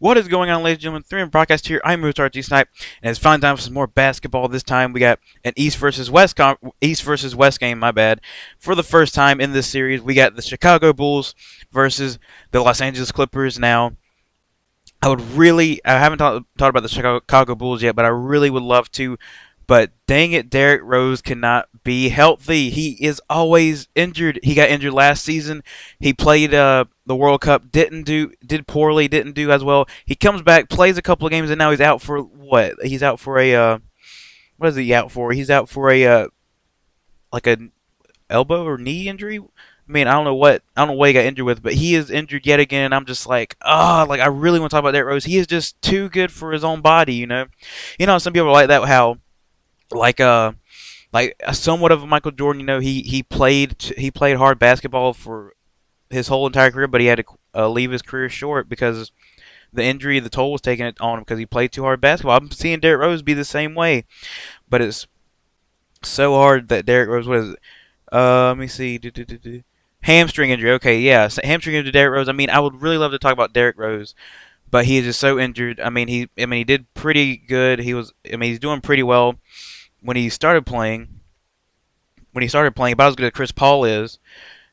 What is going on, ladies and gentlemen? 3 Broadcast here. I'm Moose RG Snipe, and it's finally time for some more basketball. This time we got an East versus West game. My bad. For the first time in this series, we got the Chicago Bulls versus the Los Angeles Clippers. Now, I haven't talked about the Chicago Bulls yet, but I really would love to. But dang it, Derrick Rose cannot be healthy. He is always injured. He got injured last season. He played the World Cup, did poorly, didn't do as well. He comes back, plays a couple of games, and now he's out for what? He's out for a what is he out for? He's out for a like a elbow or knee injury. I mean, I don't know what he got injured with, but he is injured yet again. And I'm just like, I really want to talk about Derrick Rose. He is just too good for his own body, you know. Some people are like that. How like somewhat of a Michael Jordan, he played hard basketball for his whole entire career, but he had to leave his career short because the toll was taking it on him because he played too hard basketball. I'm seeing Derrick Rose be the same way, but it's so hard that Derrick Rose was. Let me see. Hamstring injury. Okay, yeah, hamstring injury to Derrick Rose. I mean, I would really love to talk about Derrick Rose, but he is just so injured. He did pretty good. He's doing pretty well when he started playing. About as good as Chris Paul is,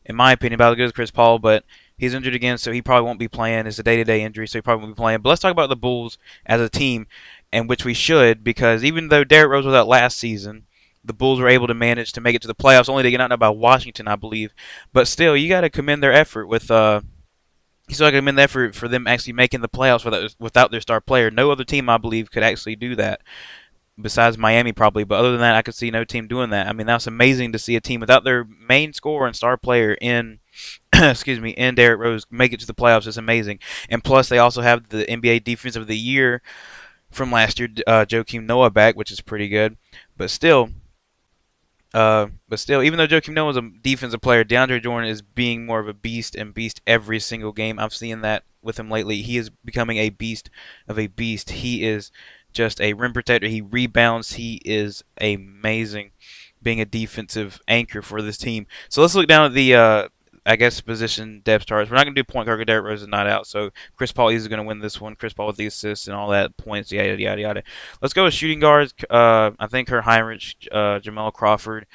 in my opinion, about as good as Chris Paul, but he's injured again, so he probably won't be playing. It's a day-to-day injury, so he probably won't be playing. But let's talk about the Bulls as a team, and which we should, because even though Derrick Rose was out last season, the Bulls were able to manage to make it to the playoffs, only to get knocked out by Washington, I believe. But still, you got to commend their effort with you still got to commend the effort for them actually making the playoffs without their star player. No other team, I believe, could actually do that. Besides Miami, probably, but other than that, I could see no team doing that. I mean, that's amazing to see a team without their main scorer and star player in, in Derrick Rose make it to the playoffs. It's amazing, and plus they also have the NBA Defensive of the Year from last year, Joakim Noah back, which is pretty good. But still, even though Joakim Noah is a defensive player, DeAndre Jordan is being more of a beast every single game. I've seen that with him lately. He is becoming a beast of a beast. He is just a rim protector. He rebounds. He is amazing being a defensive anchor for this team. So let's look down at the, position depth charts. We're not going to do point guard because Derrick Rose is not out. So Chris Paul is going to win this one. Chris Paul with the assists and all that, points, yada, yada, yada. Let's go with shooting guards. I think Kurt Heinrich, Jamal Crawford.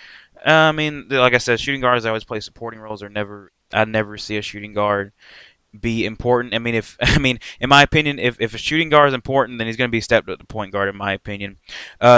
Like I said, shooting guards, I always play supporting roles. I never see a shooting guard be important. In my opinion, if a shooting guard is important, then he's going to be stepped up to point guard, in my opinion.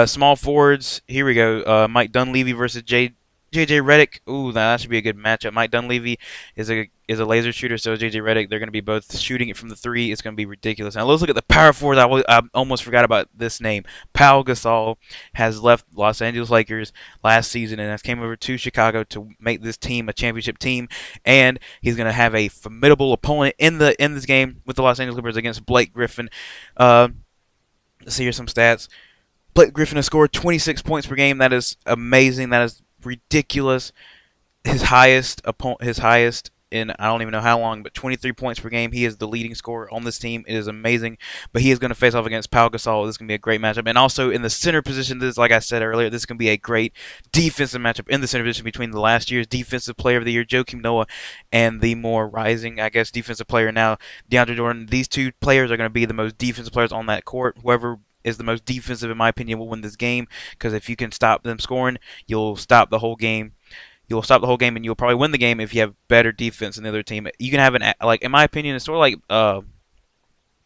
Small forwards, here we go. Mike Dunleavy versus JJ Redick. Ooh, that should be a good matchup. Mike Dunleavy is a laser shooter, so is JJ Redick. They're going to be both shooting it from the three. It's going to be ridiculous. Now let's look at the power forwards. I almost forgot about this name. Pau Gasol has left Los Angeles Lakers last season and has came over to Chicago to make this team a championship team, and he's going to have a formidable opponent in this game with the Los Angeles Clippers against Blake Griffin. Let's see here some stats. Blake Griffin has scored 26 points per game. That is amazing. That is ridiculous. His highest in I don't even know how long, but 23 points per game. He is the leading scorer on this team. It is amazing. But he is going to face off against Pau Gasol. This is going to be a great matchup. And also in the center position, like I said earlier, this is going to be a great defensive matchup in the center position between the last year's Defensive Player of the Year, Joakim Noah, and the more rising, Defensive Player now, DeAndre Jordan. These two players are going to be the most defensive players on that court. Whoever is the most defensive, in my opinion, will win this game, because if you can stop them scoring, you'll stop the whole game. And you'll probably win the game if you have better defense than the other team. You can have in my opinion, it's sort of like the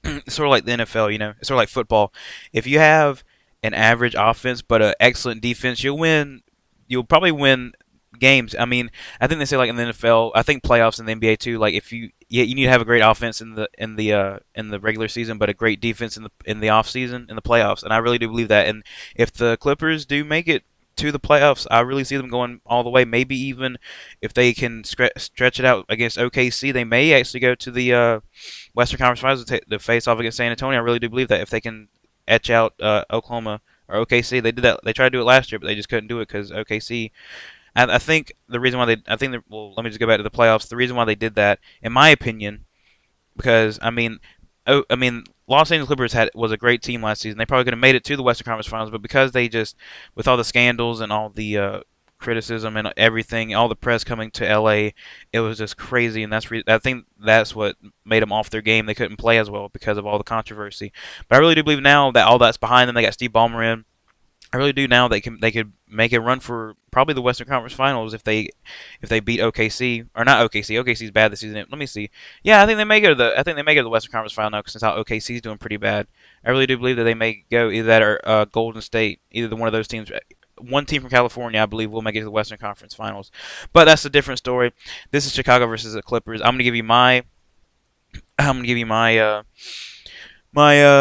NFL. It's sort of like football. If you have an average offense but an excellent defense, you'll win. You'll probably win games. I think they say like in the NFL, I think playoffs in the NBA too. Like you need to have a great offense in the regular season, but a great defense in the off season, in the playoffs. And I really do believe that. And if the Clippers do make it to the playoffs, I really see them going all the way. Maybe even if they can stretch it out against OKC, they may actually go to the Western Conference Finals to face off against San Antonio. I really do believe that if they can etch out Oklahoma or OKC. They did that. They tried to do it last year, but they just couldn't do it because OKC. I think the reason why well, let me just go back to the playoffs. The reason why they did that, in my opinion, because Los Angeles Clippers was a great team last season. They probably could have made it to the Western Conference Finals, but because they just, with all the scandals and all the criticism and everything, all the press coming to LA. It was just crazy, and I think that's what made them off their game. They couldn't play as well because of all the controversy. But I really do believe now that all that's behind them. They got Steve Ballmer in. I really do now they could make a run for probably the Western Conference Finals if they beat OKC, or not OKC. OKC's bad this season. Let me see. Yeah, I think they may go to the Western Conference Final now since how OKC's doing pretty bad. I really do believe that they may go either that or Golden State, either one of those teams. One team from California, I believe, will make it to the Western Conference Finals. But that's a different story. This is Chicago versus the Clippers. I'm gonna give you my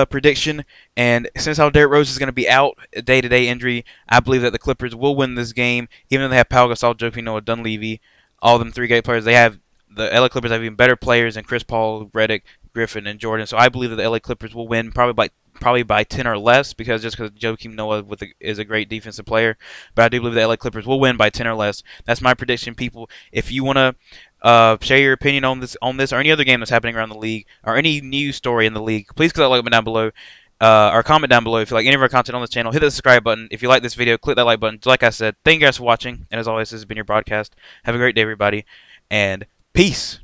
prediction. And since how Derrick Rose is going to be out, day-to-day injury, I believe that the Clippers will win this game, even though they have Pau Gasol, Joakim Noah, Dunleavy, all of them three great players. The LA Clippers have even better players than Chris Paul, Redick, Griffin, and Jordan. So I believe that the LA Clippers will win probably by 10 or less, because Joakim Noah is a great defensive player. But I do believe the LA Clippers will win by 10 or less. That's my prediction, people. If you want to share your opinion on this or any other game that's happening around the league, or any news story in the league, please click that like button down below, or comment down below if you like any of our content on this channel. Hit the subscribe button. If you like this video, click that like button. Like I said, thank you guys for watching, and as always, this has been your broadcast. Have a great day, everybody, and peace.